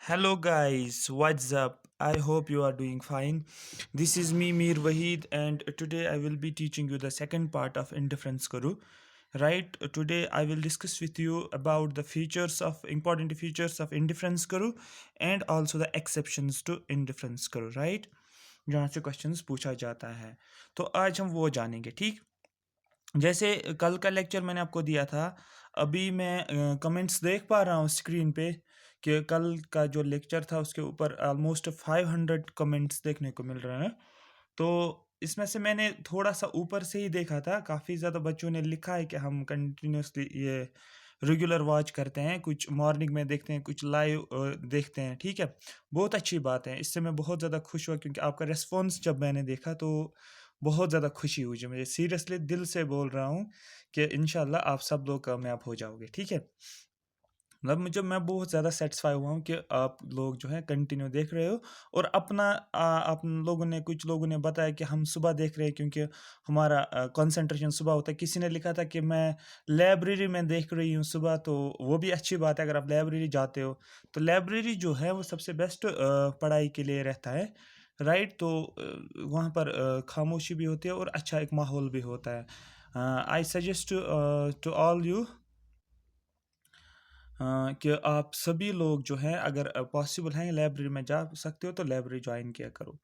Hello guys, what's up? I hope you are doing fine. This is me Mir Wahid and today I will be teaching you the second part of indifference Kuru. Right? Today I will discuss with you about the features of important features of indifference Kuru and also the exceptions to indifference Kuru, right? जहाँ से questions पूछा जाता है तो आज हम वो जानेंगे ठीक जैसे कल का लेक्चर मैंने आपको दिया था अभी मैं कमेंट्स देख पा रहा हूँ स्क्रीन पे कि कल का जो लेक्चर था उसके ऊपर ऑलमोस्ट 500 कमेंट्स देखने को मिल रहे हैं तो इसमें से मैंने थोड़ा सा ऊपर से ही देखा था काफ़ी ज़्यादा बच्चों ने लिखा है कि हम कंटिन्यूसली ये रेगुलर वॉच करते हैं कुछ मॉर्निंग में देखते हैं कुछ लाइव देखते हैं ठीक है बहुत अच्छी बात है इससे मैं बहुत ज़्यादा खुश हुआ क्योंकि आपका रिस्पॉन्स जब मैंने देखा तो बहुत ज़्यादा खुशी हुई जो मुझे सीरियसली दिल से बोल रहा हूँ कि इंशाल्लाह आप सब लोग कामयाब हो जाओगे ठीक है मतलब मुझे मैं बहुत ज़्यादा सेटिस्फाई हुआ हूँ कि आप लोग जो है कंटिन्यू देख रहे हो और अपना आप लोगों ने कुछ लोगों ने बताया कि हम सुबह देख रहे हैं क्योंकि हमारा कंसंट्रेशन सुबह होता है किसी ने लिखा था कि मैं लाइब्रेरी में देख रही हूँ सुबह तो वो भी अच्छी बात है अगर आप लाइब्रेरी जाते हो तो लाइब्रेरी जो है वो सबसे बेस्ट पढ़ाई के लिए रहता है राइट तो वहाँ पर खामोशी भी होती है और अच्छा एक माहौल भी होता है I suggest to all you कि आप सभी लोग जो हैं अगर पॉसिबल हैं लाइब्रेरी में जा सकते हो तो लाइब्रेरी ज्वाइन किया करो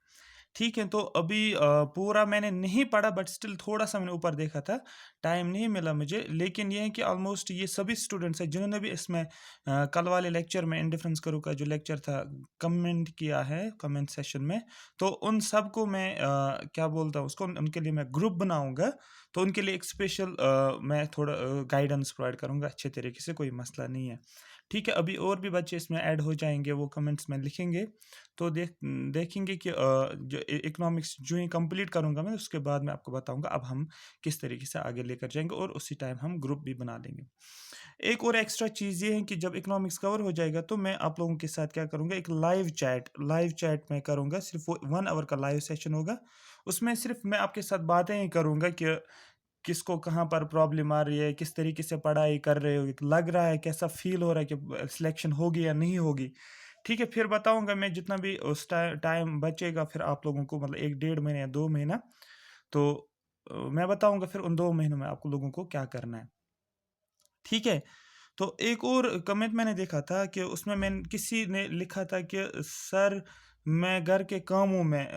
ठीक है तो अभी पूरा मैंने नहीं पढ़ा बट स्टिल थोड़ा सा मैंने ऊपर देखा था टाइम नहीं मिला मुझे लेकिन ये है कि ऑलमोस्ट ये सभी स्टूडेंट्स हैं जिन्होंने भी इसमें कल वाले लेक्चर में इंडिफरेंस करो का जो लेक्चर था कमेंट किया है कमेंट सेशन में तो उन सब को मैं क्या बोलता हूँ उसको उनके लिए मैं ग्रुप बनाऊंगा तो उनके लिए एक स्पेशल मैं थोड़ा गाइडेंस प्रोवाइड करूंगा अच्छे तरीके से कोई मसला नहीं है ठीक है अभी और भी बच्चे इसमें ऐड हो जाएंगे वो कमेंट्स में लिखेंगे तो देखेंगे कि जो इकोनॉमिक्स जो ही कंप्लीट करूंगा मैं उसके बाद मैं आपको बताऊंगा अब हम किस तरीके से आगे लेकर जाएंगे और उसी टाइम हम ग्रुप भी बना लेंगे एक और एक्स्ट्रा चीज़ ये है कि जब इकोनॉमिक्स कवर हो जाएगा तो मैं आप लोगों के साथ क्या करूंगा एक लाइव चैट मैं करूंगा सिर्फ वो 1 आवर का लाइव सेशन होगा उसमें सिर्फ मैं आपके साथ बातें ही करूंगा कि किसको कहाँ पर प्रॉब्लम आ रही है किस तरीके से पढ़ाई कर रहे हो लग रहा है कैसा फील हो रहा है कि सिलेक्शन होगी या नहीं होगी ठीक है फिर बताऊंगा मैं जितना भी उस टाइम बचेगा फिर आप लोगों को मतलब 1 1.5 महीने या 2 महीना तो मैं बताऊंगा फिर उन 2 महीनों में आपको लोगों को क्या करना है ठीक है तो एक और कमेंट मैंने देखा था कि उसमें किसी ने लिखा था कि सर मैं घर के कामों में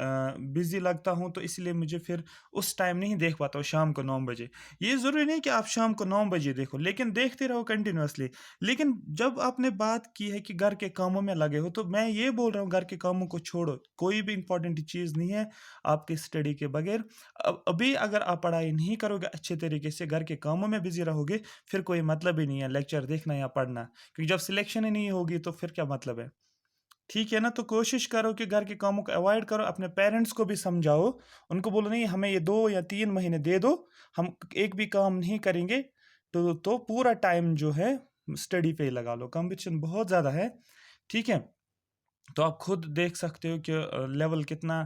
बिजी लगता हूं तो इसलिए मुझे फिर उस टाइम नहीं देख पाता हूँ शाम को 9 बजे ये ज़रूरी नहीं कि आप शाम को 9 बजे देखो लेकिन देखते रहो कंटिन्यूअसली लेकिन जब आपने बात की है कि घर के कामों में लगे हो तो मैं ये बोल रहा हूँ घर के कामों को छोड़ो कोई भी इंपॉर्टेंट चीज़ नहीं है आपके स्टडी के बगैर अब अभी अगर आप पढ़ाई नहीं करोगे अच्छे तरीके से घर के कामों में बिजी रहोगे फिर कोई मतलब ही नहीं है लेक्चर देखना या पढ़ना क्योंकि जब सिलेक्शन ही नहीं होगी तो फिर क्या मतलब है ठीक है ना तो कोशिश करो कि घर के कामों को अवॉइड करो अपने पेरेंट्स को भी समझाओ उनको बोलो नहीं हमें ये 2 या 3 महीने दे दो हम एक भी काम नहीं करेंगे तो पूरा टाइम जो है स्टडी पे ही लगा लो कंपटीशन बहुत ज़्यादा है ठीक है तो आप खुद देख सकते हो कि लेवल कितना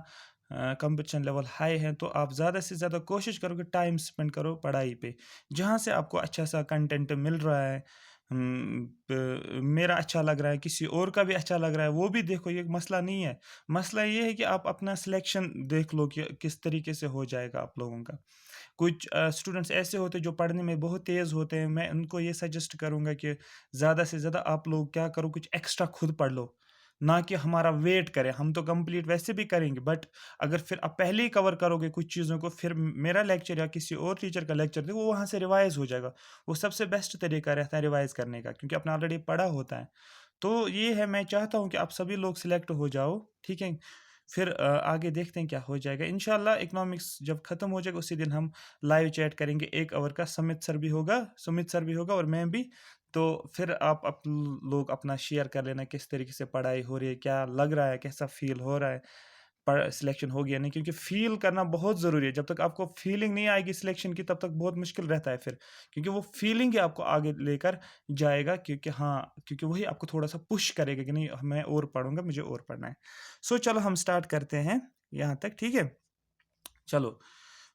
कंपटीशन लेवल हाई है तो आप ज़्यादा से ज़्यादा कोशिश करो कि टाइम स्पेंड करो पढ़ाई पे जहाँ से आपको अच्छा सा कंटेंट मिल रहा है मेरा अच्छा लग रहा है किसी और का भी अच्छा लग रहा है वो भी देखो ये मसला नहीं है मसला ये है कि आप अपना सिलेक्शन देख लो कि किस तरीके से हो जाएगा आप लोगों का कुछ स्टूडेंट्स ऐसे होते हैं जो पढ़ने में बहुत तेज़ होते हैं मैं उनको ये सजेस्ट करूँगा कि ज़्यादा से ज़्यादा आप लोग क्या करो कुछ एक्स्ट्रा खुद पढ़ लो ना कि हमारा वेट करें हम तो कंप्लीट वैसे भी करेंगे बट अगर फिर आप पहले ही कवर करोगे कुछ चीज़ों को फिर मेरा लेक्चर या किसी और टीचर का लेक्चर देखो वो वहाँ से रिवाइज हो जाएगा वो सबसे बेस्ट तरीका रहता है रिवाइज करने का क्योंकि आपने ऑलरेडी पढ़ा होता है तो ये है मैं चाहता हूँ कि आप सभी लोग सिलेक्ट हो जाओ ठीक है फिर आगे देखते हैं क्या हो जाएगा इंशाल्लाह इकोनॉमिक्स जब ख़त्म हो जाएगा उसी दिन हम लाइव चैट करेंगे 1 आवर का सुमित सर भी होगा और मैं भी तो फिर आप लोग अपना शेयर कर लेना किस तरीके से पढ़ाई हो रही है क्या लग रहा है कैसा फील हो रहा है पढ़ सिलेक्शन हो गया नहीं क्योंकि फ़ील करना बहुत ज़रूरी है जब तक आपको फीलिंग नहीं आएगी सिलेक्शन की तब तक बहुत मुश्किल रहता है फिर क्योंकि वो फीलिंग ही आपको आगे लेकर जाएगा क्योंकि वही आपको थोड़ा सा पुश करेगा कि नहीं मैं और पढ़ूंगा मुझे और पढ़ना है सो चलो हम स्टार्ट करते हैं यहाँ तक ठीक है चलो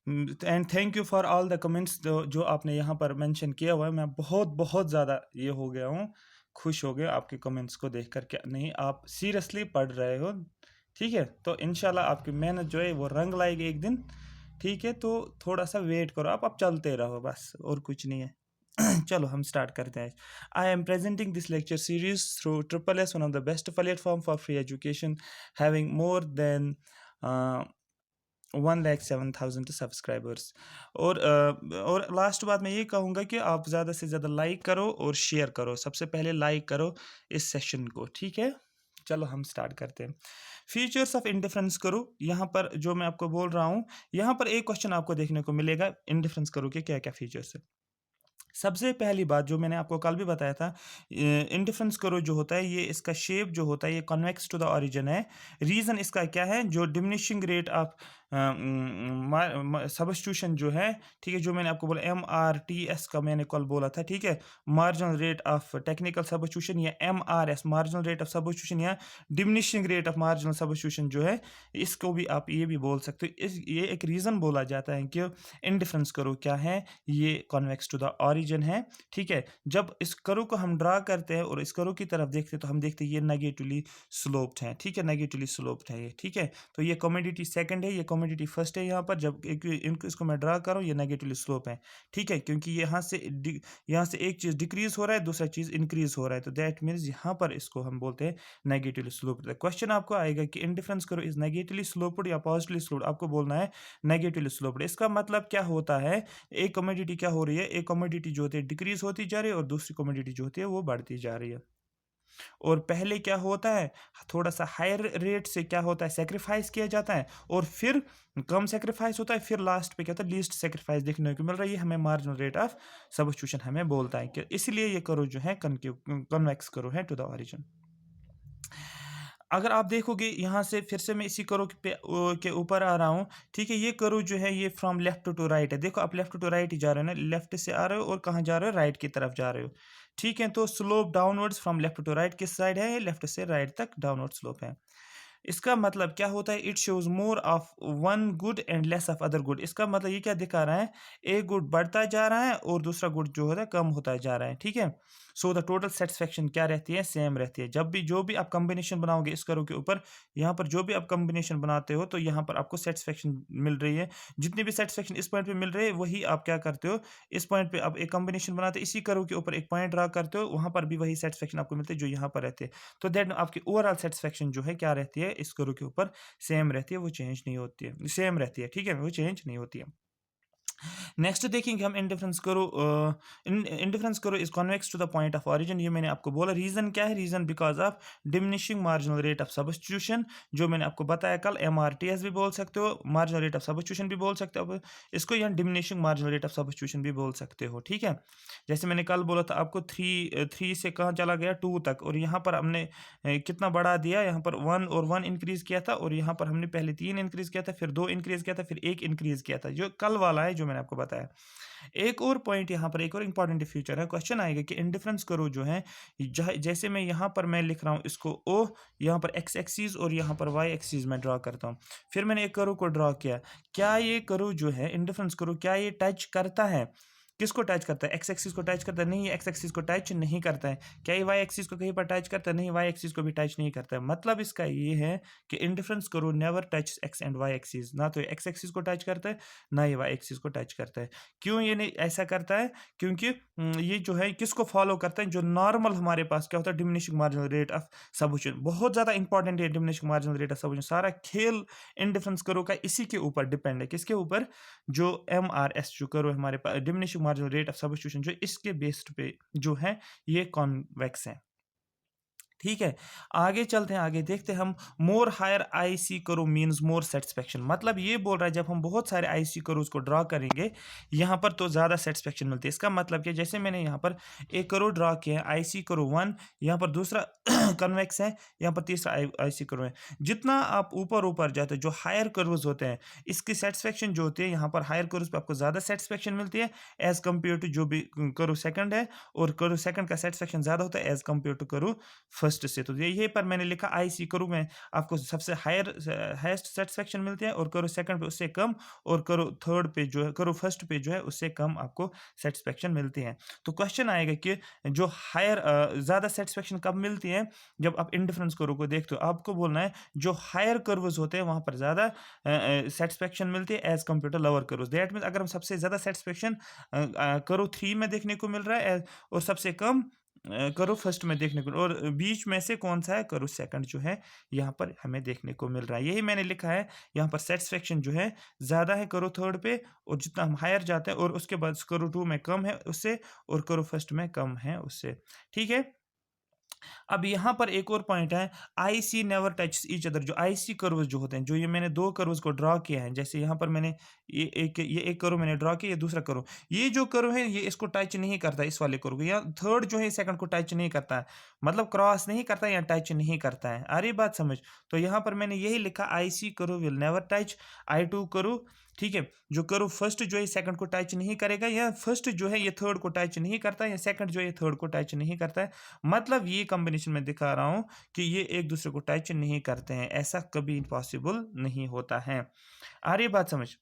and thank you for all the comments जो आपने यहाँ पर मेंशन किया हुआ है मैं बहुत बहुत ज़्यादा ये हो गया हूँ खुश हो गए आपके कमेंट्स को देख कर के। नहीं, आप सीरियसली पढ़ रहे हो, ठीक है? तो इंशाल्लाह आपकी मेहनत जो है वो रंग लाएगी एक दिन, ठीक है? तो थोड़ा-सा वेट करो आप चलते रहो बस, और कुछ नहीं है। चलो हम स्टार्ट करते हैं। I am presenting this lecture series through triple S, one of the best platform for free education, having more than 1,07,000 subscribers. और लास्ट बात मैं ये कहूँगा कि आप ज़्यादा से ज़्यादा लाइक करो और शेयर करो। सबसे पहले लाइक करो इस सेशन को, ठीक है? चलो हम स्टार्ट करते हैं। फीचर्स ऑफ इंडिफरेंस करो, यहाँ पर जो मैं आपको बोल रहा हूँ, यहाँ पर एक क्वेश्चन आपको देखने को मिलेगा, इंडिफरेंस करो के क्या क्या फीचर्स है। सबसे पहली बात जो मैंने आपको कल भी बताया था, इंडिफरेंस करो जो होता है, ये इसका शेप जो होता है ये कन्वेक्स टू द ओरिजिन है। रीज़न इसका क्या है, जो डिमिनिशिंग रेट ऑफ सब्स्टिट्यूशन जो है, ठीक है, जो मैंने आपको बोला MRTS का मैंने कल बोला था, ठीक है, marginal rate of technical substitution, या MRS marginal rate of substitution, या diminishing rate of marginal substitution जो है, इसको भी आप ये भी बोल सकते हो। ये एक रीज़न बोला जाता है कि इंडिफरेंस करो क्या है, ये कॉन्वेक्स टू द ओरिजिन है, ठीक है। जब इस करो को हम ड्रा करते हैं और इस करो की तरफ देखते हैं तो हम देखते हैं ये नेगेटिवली स्लोप्ड है, ठीक है, नेगेटिवली स्लोप्ड है ये, ठीक है। तो ये कमोडिटी सेकंड है, ये कमोडिटी फर्स्ट है। यहाँ पर जब इनको इसको मैं ड्रा करूँ, ये नेगेटिवली स्लोप है, ठीक है, क्योंकि यहाँ से एक चीज़ डिक्रीज हो रहा है, दूसरा चीज़ इंक्रीज हो रहा है, तो दैट मीन्स यहाँ पर इसको हम बोलते हैं नेगेटिवली स्लोप्ड। क्वेश्चन आपको आएगा कि indifference curve is negatively sloped या पॉजिटिवली स्लोप्ड, आपको बोलना है नेगेटिवली स्लोप्ड। इसका मतलब क्या होता है, एक कमोडिटी क्या हो रही है, एक कमोडिटी जो होती है डिक्रीज होती जा रही है और दूसरी कमोडिटी जो होती है वो बढ़ती जा रही है। और पहले क्या होता है, थोड़ा सा हायर रेट से क्या होता है, सेक्रीफाइस किया जाता है, और फिर कम सेक्रीफाइस होता है, फिर लास्ट पे क्या होता है, लीस्ट सेक्रीफाइस देखने को मिल रहा है। ये हमें मार्जिनल रेट ऑफ सब्स्टिट्यूशन हमें बोलता है कि इसलिए ये करो जो है कन्वेक्स करो है टू द ओरिजिन। अगर आप देखोगे यहाँ से फिर से मैं इसी करो के ऊपर आ रहा हूँ, ठीक है, ये करो जो है ये फ्रॉम लेफ्ट टू राइट है। देखो आप लेफ्ट टू राइट ही जा रहे हो ना, लेफ्ट से आ रहे हो और कहाँ जा रहे हो, राइट की तरफ जा रहे हो, ठीक है। तो slope downwards from left to right किस साइड है, लेफ्ट से राइट तक डाउनवर्ड स्लोप है। इसका मतलब क्या होता है, it shows more of one good and less of other good. इसका मतलब ये क्या दिखा रहा है, एक गुड बढ़ता जा रहा है और दूसरा गुड जो होता है कम होता जा रहा है, ठीक है। सो द टोटल सेटिस्फेक्शन क्या रहती है, सेम रहती है। जब भी जो भी आप कॉम्बिनेशन बनाओगे इस करो के ऊपर, यहाँ पर जो भी आप कॉम्बिनेशन बनाते हो तो यहाँ पर आपको सेटिस्फेक्शन मिल रही है। जितनी भी सेटिस्फेक्शन इस पॉइंट पे मिल रही है वही आप क्या करते हो, इस पॉइंट पे आप एक कॉम्बिनेशन बनाते हो, इसी करो के ऊपर एक पॉइंट ड्रा करते हो, वहाँ पर भी वही सेटिस्फेक्शन आपको मिलती है जो यहाँ पर रहती है। तो दैट आपकी ओवरऑल सेटिस्फेक्शन जो है क्या रहती है, इस करो के ऊपर सेम रहती है, वो चेंज नहीं होती है, सेम रहती है, ठीक है, वो चेंज नहीं होती है। नेक्स्ट देखेंगे हम indifference curve. Indifference curve is convex to the point of origin, ये मैंने आपको बोला। रीजन क्या है, reason because of diminishing marginal rate of substitution, जो मैंने आपको बताया कल, MRTS भी बोल सकते हो, मार्जिनल रेट ऑफ सब्स्टिट्यूशन भी बोल सकते हो इसको, या diminishing marginal rate of substitution भी बोल सकते हो, ठीक है। जैसे मैंने कल बोला था आपको, थ्री से कहाँ चला गया, 2 तक, और यहाँ पर हमने कितना बढ़ा दिया, यहाँ पर 1 और 1 इंक्रीज किया था, और यहाँ पर हमने पहले 3 इंक्रीज किया था, फिर 2 इंक्रीज किया था, फिर 1 इंक्रीज किया था, जो कल वाला है जो मैंने आपको बताया। एक और पॉइंट यहाँ पर, एक और इंपॉर्टेंट फीचर है, क्वेश्चन आएगा कि इंडिफरेंस करो जो है, जैसे मैं यहाँ पर मैं लिख रहा हूँ इसको ओ, यहाँ पर एक्स एक्सिस और यहाँ पर वाई एक्सिस में ड्रा करता हूँ, फिर मैंने एक करो को ड्रा किया, क्या ये करो जो है इंडिफरेंस करो, क्या ये टच करता है, किसको टच करता है, एक्स एक्सिस को टच करता है, नहीं, एक्स एक्सिस को टच नहीं करता है। क्या ये वाई एक्सिस को कहीं पर टच करता है, नहीं, वाई एक्सिस को भी टच नहीं करता है। मतलब इसका ये है कि indifference curve never touch X and Y axis, ना तो एक्स एक्सिस को टच करता है ना ये वाई एक्सिस को टच करता है। क्यों ये नहीं ऐसा करता है, क्योंकि ये जो है किसको फॉलो करता है, जो नॉर्मल हमारे पास क्या होता है, diminishing marginal rate of substitution. बहुत ज़्यादा इंपॉर्टेंट है diminishing marginal rate of substitution, सारा खेल इंडिफरेंस करो का इसी के ऊपर डिपेंड है, किसके ऊपर, जो MRS जो करो हमारे पास, diminishing marginal rate of substitution, जो इसके बेस्ड पे जो है ये कॉन्वेक्स है, ठीक है। आगे चलते हैं, आगे देखते हैं हम। मोर हायर आईसी करो मींस मोर सेटिस्फेक्शन, मतलब ये बोल रहा है जब हम बहुत सारे आईसी करोज को ड्रा करेंगे यहाँ पर तो ज़्यादा सेटिस्फेक्शन मिलती है। इसका मतलब क्या, जैसे मैंने यहाँ पर एक करो ड्रा किया है, आईसी करो 1, यहाँ पर दूसरा कन्वेक्स है, यहाँ पर तीसरा आईसी करो है। जितना आप ऊपर ऊपर जाते हैं, जो हायर कर्व्स होते हैं, इसकी सेटिस्फेक्शन जो होती है, यहाँ पर हायर कर्व्स पे आपको ज़्यादा सेटिस्फेक्शन मिलती है एज कम्पेयर टू जो भी करो सेकंड है, और करो सेकंड का सेटिस्फेक्शन ज़्यादा होता है एज कम्पेयर टू करो फर्स्ट से। तो यहीं पर मैंने लिखा आईसी करो में आपको सबसे हाईएस्ट सैटिस्फैक्शन मिलती है, और करो सेकंड पे उससे कम, और करो थर्ड पे जो है, करो फर्स्ट पे जो है उससे कम आपको सैटिस्फैक्शन मिलती है। तो क्वेश्चन आएगा कि जो ज़्यादा सैटिस्फैक्शन कब मिलती है, जब आप इंडिफरेंस कर्व को देखते हो। आपको बोलना है जो हायर कर्व्स होते हैं वहाँ पर ज़्यादा सैटिस्फैक्शन मिलती है as compare to lower curves. That means अगर हम सबसे ज़्यादा सैटिस्फैक्शन कर्व 3 में देखने को मिल रहा है, और सबसे कम कर्व फर्स्ट में देखने को, और बीच में से कौन सा है, कर्व सेकंड जो है यहाँ पर हमें देखने को मिल रहा है। यही मैंने लिखा है यहाँ पर, सैटिस्फैक्शन जो है ज़्यादा है कर्व थर्ड पे, और जितना हम हायर जाते हैं, और उसके बाद कर्व 2 में कम है उससे, और कर्व फर्स्ट में कम है उससे। ठीक है। अब यहाँ पर एक और पॉइंट है, IC never touch each other. जो आईसी कर्व्स जो होते हैं, जो ये मैंने दो कर्व्स को ड्रॉ किया है, जैसे यहाँ पर मैंने ये एक कर्व मैंने ड्रॉ किया, ये दूसरा कर्व, ये जो कर्व है ये इसको टच नहीं करता, इस वाले कर्व को, या थर्ड जो है सेकंड को टच नहीं करता है, मतलब क्रॉस नहीं करता या टच नहीं करता है। आ रही बात समझ? तो यहाँ पर मैंने यही लिखा, IC curve will never touch I two curve. ठीक है, जो कर्व फर्स्ट जो है सेकंड को टच नहीं करेगा, या फर्स्ट जो है ये थर्ड को टच नहीं करता, या सेकंड जो है थर्ड को टच नहीं करता है। मतलब ये कॉम्बिनेशन में दिखा रहा हूं कि ये एक दूसरे को टच नहीं करते हैं, ऐसा कभी पॉसिबल नहीं होता है। आ रही बात समझ?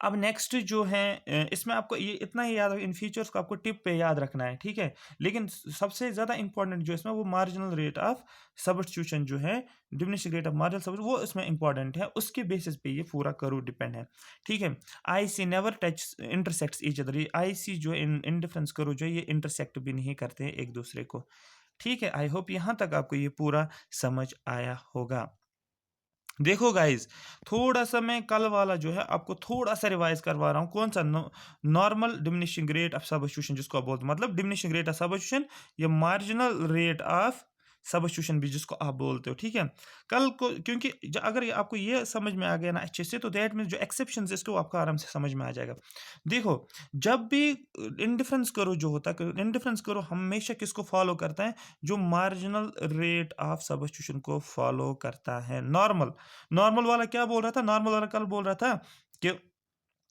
अब नेक्स्ट जो है, इसमें आपको ये इतना ही याद, इन फीचर्स को आपको टिप पे याद रखना है, ठीक है। लेकिन सबसे ज़्यादा इंपॉर्टेंट जो इसमें, वो मार्जिनल रेट ऑफ सब्स्टिट्यूशन जो है, diminishing rate of marginal substitution, वो इसमें इंपॉर्टेंट है, उसके बेसिस पे ये पूरा कर्व डिपेंड है। ठीक है, I C never touch intersects each other. I C जो है इंडिफरेंस कर्व जो है, ये इंटरसेक्ट भी नहीं करते हैं एक दूसरे को। ठीक है, आई होप यहाँ तक आपको ये पूरा समझ आया होगा। देखो गाइस, थोड़ा सा मैं कल वाला जो है आपको थोड़ा सा रिवाइज करवा रहा हूँ। कौन सा? Normal diminishing rate of substitution जिसको आप बोलते हो, मतलब डिमिनिशिंग रेट ऑफ सब्स्टिट्यूशन या मार्जिनल रेट ऑफ सब्स्टिट्यूशन भी जिसको आप बोलते हो। ठीक है, कल को क्योंकि अगर आपको ये समझ में आ गया ना अच्छे से, तो दैट मीन जो एक्सेप्शन इसको आपको आराम से समझ में आ जाएगा। देखो, जब भी इंडिफरेंस करो जो होता है, इंडिफरेंस करो हमेशा किसको फॉलो करता है? जो मार्जिनल रेट ऑफ सब्स्टिट्यूशन को फॉलो करता है। नॉर्मल नॉर्मल वाला क्या बोल रहा था? नॉर्मल वाला कल बोल रहा था कि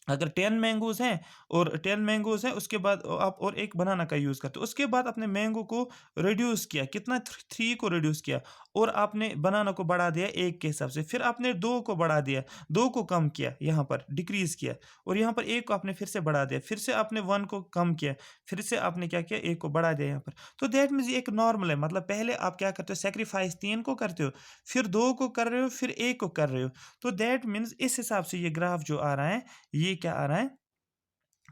अगर 10 मैंगोज़ हैं, और 10 मैंगोज़ हैं, उसके बाद आप और एक बनाना का यूज़ करते हो। उसके बाद आपने मैंगो को रिड्यूस किया, कितना? 3 को रिड्यूस किया, और आपने बनाना को बढ़ा दिया 1 के हिसाब से। फिर आपने 2 को बढ़ा दिया, 2 को कम किया, यहाँ पर डिक्रीज़ किया, और यहाँ पर 1 को आपने फिर से बढ़ा दिया, फिर से आपने 1 को कम किया, फिर से आपने क्या किया? 1 को बढ़ा दिया यहाँ पर। तो दैट मीन्स ये एक नॉर्मल है, मतलब पहले आप क्या करते हो? सैक्रिफाइस 3 को करते हो, फिर 2 को कर रहे हो, फिर 1 को कर रहे हो। तो दैट मीन्स इस हिसाब से ये ग्राफ जो आ रहा है, ये क्या आ रहा है?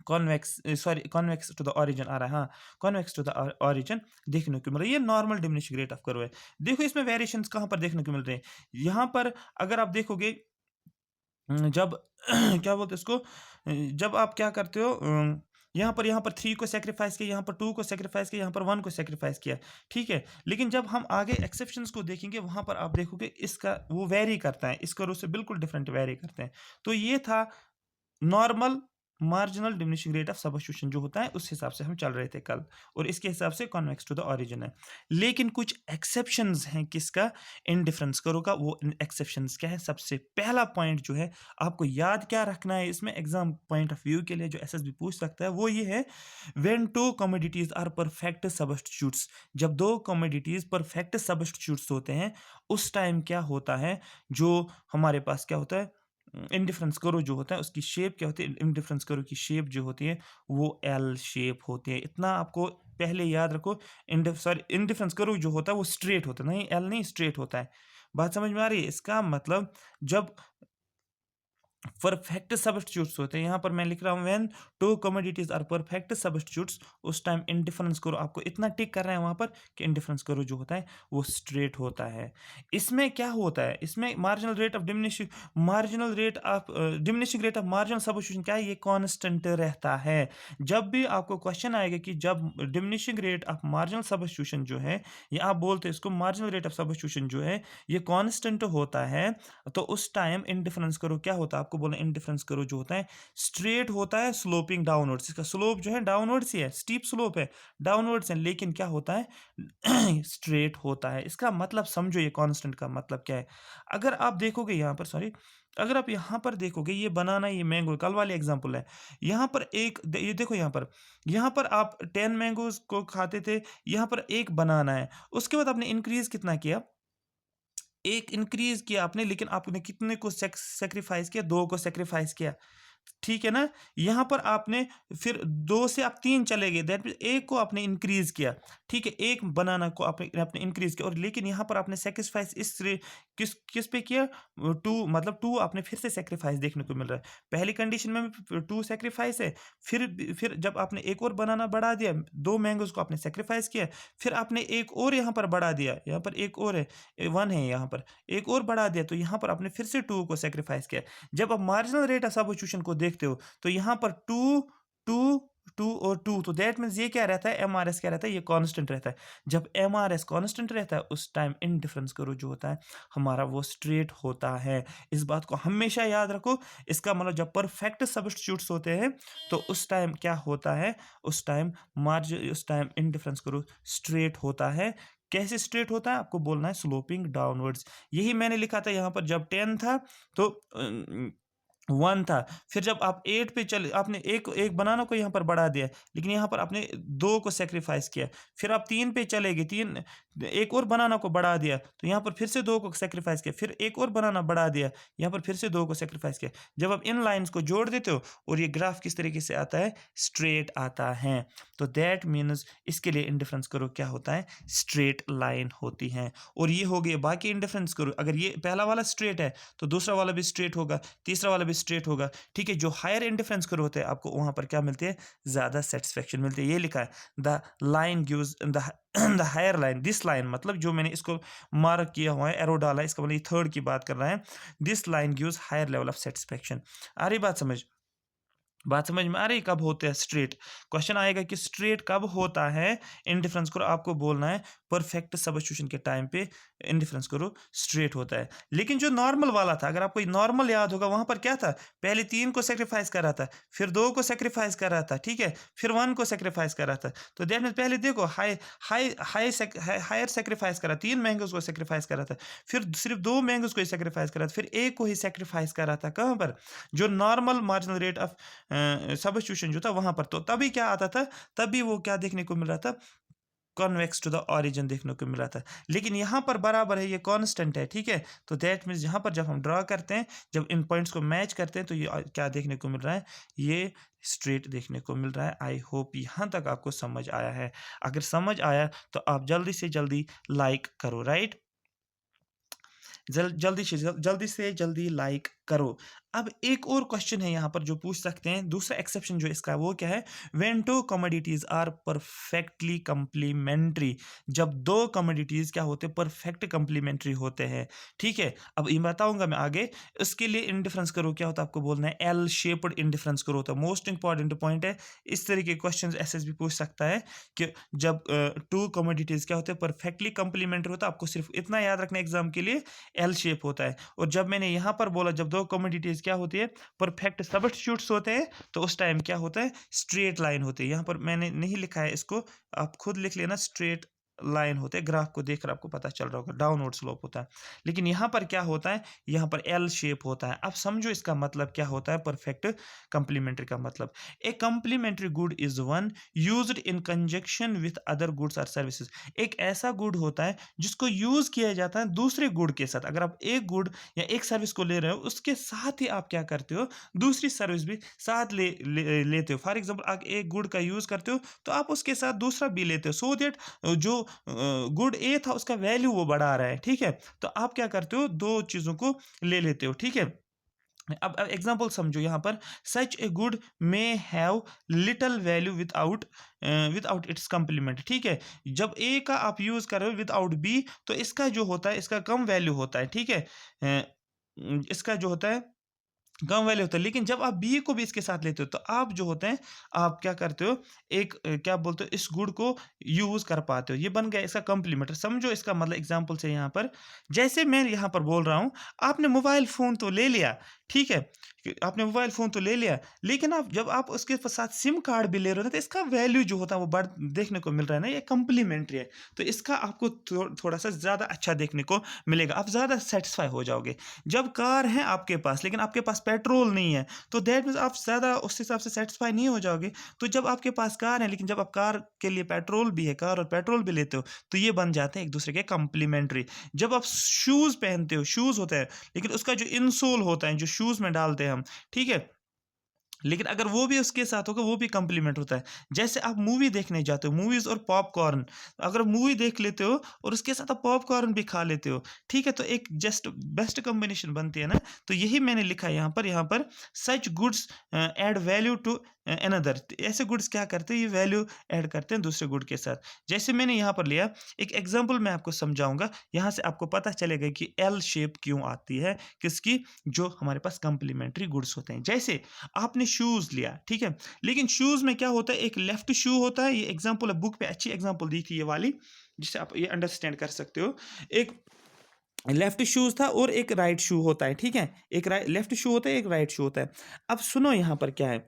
कॉन्वेक्स टू द ओरिजिन आ रहा है। हाँ, कॉन्वेक्स टू द ओरिजिन देखने को मिल रहा है। ये normal diminishing rate of curve है। देखो इसमें वेरिएशंस कहाँ पर देखने को मिल रहे हैं। यहाँ पर अगर आप देखोगे, जब क्या बोलते हैं इसको, जब आप क्या करते हो, यहाँ पर 3 को सैक्रिफाइस किया, यहाँ पर 2 को सैक्रिफाइस किया, यहाँ पर 1 को सैक्रिफाइस किया। ठीक है, लेकिन जब हम आगे एक्सेप्शंस को देखेंगे, वहाँ पर आप देखोगे इसका वो वेरी करता है, इस कर्व से बिल्कुल डिफरेंट वेरी करते हैं। तो ये था normal marginal diminishing rate of substitution जो होता है, उस हिसाब से हम चल रहे थे कल, और इसके हिसाब से कॉन्वेक्स टू द ओरिजिन है। लेकिन कुछ एक्सेप्शंस हैं किसका? इंडिफरेंस करो का। वो एक्सेप्शंस क्या है? सबसे पहला पॉइंट जो है आपको याद क्या रखना है इसमें, एग्जाम पॉइंट ऑफ व्यू के लिए जो एसएसबी पूछ सकता है, वो ये है, when two commodities are perfect substitutes. जब दो कमोडिटीज परफेक्ट सब्स्टिट्यूट्स होते हैं, उस टाइम क्या होता है? जो हमारे पास क्या होता है, इंडिफरेंस करो जो होता है, उसकी शेप क्या होती है? इंडिफरेंस करो की शेप जो होती है, वो एल शेप होती है। इतना आपको पहले याद रखो। इंडिफरेंस करो जो होता है वो स्ट्रेट होता है, नहीं एल नहीं, स्ट्रेट होता है। बात समझ में आ रही है? इसका मतलब जब परफेक्ट सब्स्टिट्यूट्स होते हैं, यहाँ पर मैं लिख रहा हूँ when two commodities are perfect substitutes, उस टाइम इंडिफरेंस करो आपको इतना टिक कर रहे हैं वहाँ पर कि इंडिफरेंस करो जो होता है वो स्ट्रेट होता है। इसमें क्या होता है? इसमें marginal rate of diminishing rate of marginal substitution क्या है? ये कांस्टेंट रहता है। जब भी आपको क्वेश्चन आएगा कि जब diminishing rate of marginal substitution जो है, या आप बोलते हैं इसको मार्जिनल रेट ऑफ सब्स्टिट्यूशन जो है, ये कांस्टेंट होता है, तो उस टाइम इंडिफरेंस करो क्या होता है? आपको आपको बोलना इंडिफरेंस करो जो होता है स्ट्रेट होता है स्लोपिंग डाउनवर्ड्स। इसका स्लोप जो है डाउनवर्ड्स ही है, स्टीप स्लोप है, डाउनवर्ड्स है, लेकिन क्या होता है स्ट्रेट होता है। इसका मतलब समझो, ये कांस्टेंट का मतलब क्या है। अगर आप देखोगे यहाँ पर, सॉरी, अगर आप यहाँ पर देखोगे, ये बनाना, ये मैंगो कल वाले एग्जांपल है। यहाँ पर ये देखो, यहाँ पर आप 10 मैंगोज को खाते थे, यहाँ पर एक बनाना है। उसके बाद आपने इंक्रीज कितना किया, एक इंक्रीज किया आपने, लेकिन आपने कितने को सेक्रीफाइस किया, 2 को सेक्रीफाइस किया, ठीक है ना। यहाँ पर आपने फिर 2 से आप 3 चले गए, दैट मीन एक को आपने इंक्रीज किया, ठीक है, एक बनाना को आपने आपने इंक्रीज किया, और लेकिन यहाँ पर आपने सेक्रीफाइस किस किस पे किया, 2, मतलब 2 आपने फिर से सेक्रीफाइस देखने को मिल रहा है। पहली कंडीशन में 2 सेक्रीफाइस है, फिर जब आपने एक और बनाना बढ़ा दिया, 2 मैंगोज को आपने सेक्रीफाइस किया, फिर आपने एक और यहाँ पर बढ़ा दिया, यहाँ पर एक और है, 1 है, यहाँ पर एक और बढ़ा दिया, तो यहाँ पर आपने फिर से 2 को सेक्रीफाइस किया। जब आप मार्जिनल रेट ऑफ सब्स्टिट्यूशन को देखते हो तो यहाँ पर 2 2 2 और 2, तो दैट मीन्स ये क्या रहता है, एमआरएस क्या रहता है, ये कांस्टेंट रहता है। जब एमआरएस कांस्टेंट रहता है उस टाइम इंडिफरेंस करो जो होता है हमारा वो स्ट्रेट होता है। इस बात को हमेशा याद रखो। इसका मतलब जब परफेक्ट सब्स्टिट्यूट्स होते हैं तो उस टाइम क्या होता है, उस टाइम इंडिफरेंस करो स्ट्रेट होता है। कैसे स्ट्रेट होता है, आपको बोलना है स्लोपिंग डाउनवर्ड्स। यही मैंने लिखा था यहाँ पर, जब 10 था तो 1 था, फिर जब आप 8 पे चले, आपने एक बनाना को यहाँ पर बढ़ा दिया, लेकिन यहाँ पर आपने 2 को सेक्रीफाइस किया, फिर आप 3 पे चले गए, 3 एक और बनाना को बढ़ा दिया, तो यहाँ पर फिर से 2 को सेक्रीफाइस किया, फिर एक और बनाना बढ़ा दिया, यहाँ पर फिर से 2 को सेक्रीफाइस किया। जब आप इन लाइंस को जोड़ देते हो और ये ग्राफ किस तरीके से आता है, स्ट्रेट आता है, तो दैट मीन्स इसके लिए इंडिफरेंस करो क्या होता है, स्ट्रेट लाइन होती है। और ये हो गया, बाकी इंडिफरेंस करो, अगर ये पहला वाला स्ट्रेट है तो दूसरा वाला भी स्ट्रेट होगा, तीसरा वाला भी स्ट्रेट होगा, ठीक है। जो हायर इंडिफरेंस करो होते हैं आपको वहां पर क्या मिलती है, ज्यादा सेटिस्फेक्शन मिलती है। ये लिखा है the line gives the higher line, this line, मतलब जो मैंने इसको मार्क किया हुआ है, एरो डाला है, इसका मतलब ये थर्ड की बात कर रहा है, this line gives higher level of satisfaction. आ रही बात समझ में आ रही, कब होता है स्ट्रेट। क्वेश्चन आएगा कि स्ट्रेट कब होता है, इंडिफरेंस करो आपको बोलना है परफेक्ट सब्स्टिट्यूशन के टाइम पे इंडिफरेंस करो स्ट्रेट होता है। लेकिन जो नॉर्मल वाला था, अगर आपको नॉर्मल याद होगा, वहां पर क्या था, पहले 3 को सेक्रीफाइस कर रहा था, फिर 2 को सेक्रीफाइस कर रहा था, ठीक है, फिर 1 को सेक्रीफाइस कर रहा था। तो दैट मींस पहले देखो हायर सेक्रीफाइस कर रहा, 3 मैंगोज को सेक्रीफाइस कर रहा था, फिर सिर्फ 2 मैंगोज को ही सेक्रीफाइस कर रहा था, फिर एक को ही सेक्रीफाइस कर रहा था, कहां पर, जो normal marginal rate of substitution जो था वहां पर। तो तभी क्या आता था, तभी वो क्या देखने को मिल रहा था, कॉन्वेक्स टू द ऑरिजिन देखने को मिल रहा था। लेकिन यहाँ पर बराबर है, ये कांस्टेंट है, ठीक है। तो दैट मीन्स यहाँ पर जब हम ड्रा करते हैं, जब इन पॉइंट्स को मैच करते हैं, तो ये क्या देखने को मिल रहा है, ये स्ट्रेट देखने को मिल रहा है। आई होप यहाँ तक आपको समझ आया है। अगर समझ आया तो आप जल्दी से जल्दी लाइक करो, राइट, जल्दी से जल्दी लाइक करो। अब एक और क्वेश्चन है यहाँ पर जो पूछ सकते हैं, दूसरा एक्सेप्शन जो इसका वो क्या है, when two commodities are perfectly complementary, जब 2 कमोडिटीज क्या होते हैं, परफेक्ट कंप्लीमेंट्री होते हैं, ठीक है। अब ये बताऊंगा मैं आगे। इसके लिए इंडिफरेंस करो क्या होता है, आपको बोलना है एल शेप्ड इंडिफरेंस करो होता है। मोस्ट इंपॉर्टेंट पॉइंट है, इस तरह के क्वेश्चन एसएसबी पूछ सकता है कि जब 2 कमोडिटीज क्या होते हैं, परफेक्टली कंप्लीमेंट्री होता है, आपको सिर्फ इतना याद रखना एग्जाम के लिए, एल शेप होता है। और जब मैंने यहाँ पर बोला जब 2 कमोडिटीज क्या होती है, परफेक्ट सब्स्टिट्यूट्स होते हैं, तो उस टाइम क्या होता है, स्ट्रेट लाइन होती है। यहाँ पर मैंने नहीं लिखा है इसको, आप खुद लिख लेना, स्ट्रेट लाइन होते हैं। ग्राफ को देखकर आपको पता चल रहा होगा, डाउनवर्ड स्लोप होता है। लेकिन यहाँ पर क्या होता है, यहाँ पर एल शेप होता है। अब समझो इसका मतलब क्या होता है, परफेक्ट कंप्लीमेंट्री का मतलब, a complementary good is one used in conjunction with other goods और सर्विसेज। एक ऐसा गुड होता है जिसको यूज किया जाता है दूसरे गुड के साथ। अगर आप एक गुड या एक सर्विस को ले रहे हो, उसके साथ ही आप क्या करते हो, दूसरी सर्विस भी साथ लेते हो। फॉर एग्जाम्पल, आप एक गुड का यूज करते हो तो आप उसके साथ दूसरा भी लेते हो, सो दैट जो गुड ए था उसका वैल्यू वो बढ़ा रहा है, ठीक है। तो आप क्या करते हो, 2 चीजों को ले लेते हो, ठीक है। अब एग्जांपल समझो, यहाँ पर such a good may have little value without its complement, ठीक है। जब ए का आप यूज कर रहे हो विदाउट बी, तो इसका जो होता है, इसका कम वैल्यू होता है, ठीक है। इसका जो होता है कम वैल्यू होता है। लेकिन जब आप बी को भी इसके साथ लेते हो, तो आप जो होते हैं, आप क्या करते हो, एक क्या बोलते हो, इस गुड को यूज कर पाते हो। ये बन गया इसका कंप्लीमेंट। समझो इसका मतलब एग्जांपल से, यहाँ पर जैसे मैं यहाँ पर बोल रहा हूँ, आपने मोबाइल फोन तो ले लिया, ठीक है? कि आपने मोबाइल फ़ोन तो ले लिया, लेकिन आप जब आप उसके साथ सिम कार्ड भी ले रहे हो ना, तो इसका वैल्यू जो होता है वो बढ़ देखने को मिल रहा है ना, ये कॉम्प्लीमेंट्री है। तो इसका आपको थोड़ा-सा ज़्यादा अच्छा देखने को मिलेगा, आप ज़्यादा सैटिस्फाई हो जाओगे। जब कार है आपके पास, लेकिन आपके पास पेट्रोल नहीं है, तो दैट मीन्स आप ज़्यादा उस हिसाब से सैटिस्फाई नहीं हो जाओगे। तो जब आपके पास कार है, लेकिन जब आप कार के लिए पेट्रोल भी है, कार और पेट्रोल भी लेते हो, तो ये बन जाते हैं एक-दूसरे के कॉम्प्लीमेंट्री। जब आप शूज़ पहनते हो, शूज़ होता है, लेकिन उसका जो इनसोल होता है, जो शूज़ में डालते हैं हम, ठीक है? लेकिन अगर वो भी उसके साथ होगा, वो भी कॉम्प्लीमेंट होता है। जैसे आप मूवी देखने जाते हो, मूवीज़ और पॉपकॉर्न, अगर मूवी देख लेते हो और उसके साथ आप पॉपकॉर्न भी खा लेते हो, ठीक है? तो एक जस्ट बेस्ट कॉम्बिनेशन बनती है ना? तो यही मैंने लिखा है यहाँ पर such goods add value to another. ऐसे गुड्स क्या करते हैं, ये वैल्यू ऐड करते हैं दूसरे गुड के साथ। जैसे मैंने यहाँ पर लिया, एक एग्ज़ाम्पल मैं आपको समझाऊँगा, यहाँ से आपको पता चलेगा कि एल शेप क्यों आती है, किसकी? जो हमारे पास कॉम्प्लीमेंट्री गुड्स होते हैं। जैसे आपने शूज़ लिया, ठीक है? लेकिन शूज़ में क्या होता है, एक लेफ्ट शू होता है, ये एग्ज़ाम्पल है, बुक पे अच्छी एग्ज़ाम्पल दी थी ये वाली, जिससे आप ये अंडरस्टैंड कर सकते हो। एक लेफ्ट शूज़ था और एक राइट शू होता है, ठीक है? एक लेफ्ट शू होता है, एक राइट शू होता है। अब सुनो यहाँ पर क्या है,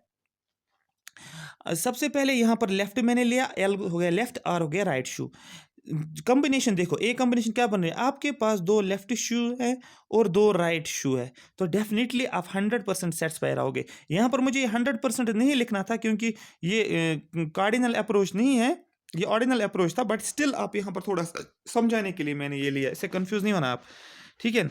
सबसे पहले यहाँ पर लेफ्ट मैंने लिया, एल हो गया लेफ्ट, आर हो गया राइट शू। कॉम्बिनेशन देखो, एक कॉम्बिनेशन क्या बन रही है, आपके पास 2 लेफ्ट शू है और 2 राइट शू है, तो डेफ़िनिटली आप 100% सैटिस्फाई रहोगे। यहाँ पर मुझे ये 100% नहीं लिखना था, क्योंकि ये कार्डिनल अप्रोच नहीं है, ये ऑर्डिनल अप्रोच था, बट स्टिल आप यहाँ पर थोड़ा-सा समझाने के लिए मैंने ये लिया, इससे कन्फ्यूज़ नहीं होना आप, ठीक है?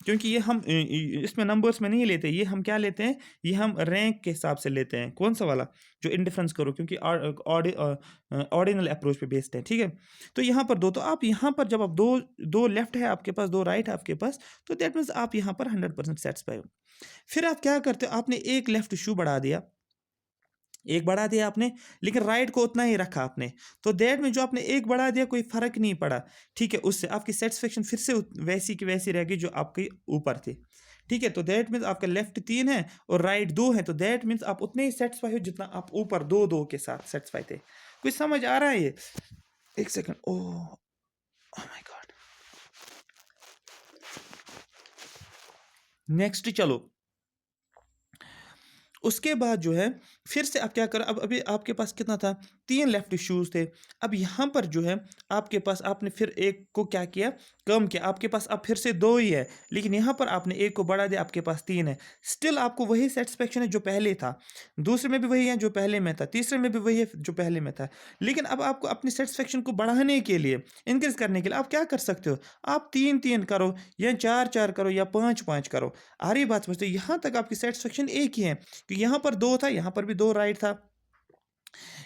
क्योंकि ये हम इसमें नंबर्स में नहीं लेते, ये हम क्या लेते हैं, ये हम रैंक के हिसाब से लेते हैं। कौन-सा वाला? जो इंडिफरेंस करो, क्योंकि ऑर्डिनल अप्रोच पे बेस्ड है, ठीक है? तो यहाँ पर 2, तो आप यहाँ पर जब आप 2 लेफ्ट है आपके पास, 2 राइट है आपके पास, तो दैट मीन्स आप यहाँ पर 100% सैटिस्फाई हो। फिर आप क्या करते हो, आपने एक लेफ्ट शू बढ़ा दिया, एक बढ़ा दिया आपने, लेकिन राइट को उतना ही रखा आपने, तो दैट में जो आपने एक बढ़ा दिया, कोई फ़र्क नहीं पड़ा, ठीक है? उससे आपकी सैटिस्फैक्शन फिर से वैसी की वैसी रह गई जो आपके ऊपर थी, ठीक है? तो दैट मीन्स आपका लेफ्ट 3 है और राइट 2 है, तो दैट मीन्स आप उतने ही सैटिस्फाई हो जितना आप ऊपर 2-2 के साथ सैटिस्फाई थे। कुछ समझ आ रहा है ये? 1 second, oh! Oh my God! Next चलो, उसके बाद जो है, फिर से आप क्या करो, अब अभी आपके पास कितना था, 3 लेफ्ट शूज़ थे। अब यहाँ पर जो है, आपके पास आपने फिर एक को क्या किया, कम किया, आपके पास अब फिर से 2 ही है, लेकिन यहाँ पर आपने एक को बढ़ा दिया, आपके पास 3 है। स्टिल आपको वही सैटिस्फैक्शन है जो पहले था, दूसरे में भी वही है जो पहले में था, तीसरे में भी वही है जो पहले में था। लेकिन अब आपको अपनी सैटिस्फैक्शन को बढ़ाने के लिए, इंक्रीज़ करने के लिए आप क्या कर सकते हो, आप 3-3 करो या 4-4 करो या 5-5 करो। आ रही बात समझते हो? यहाँ तक आपकी सैटिस्फैक्शन एक ही है। कि यहाँ पर 2 था, यहाँ पर भी 2 राइट था।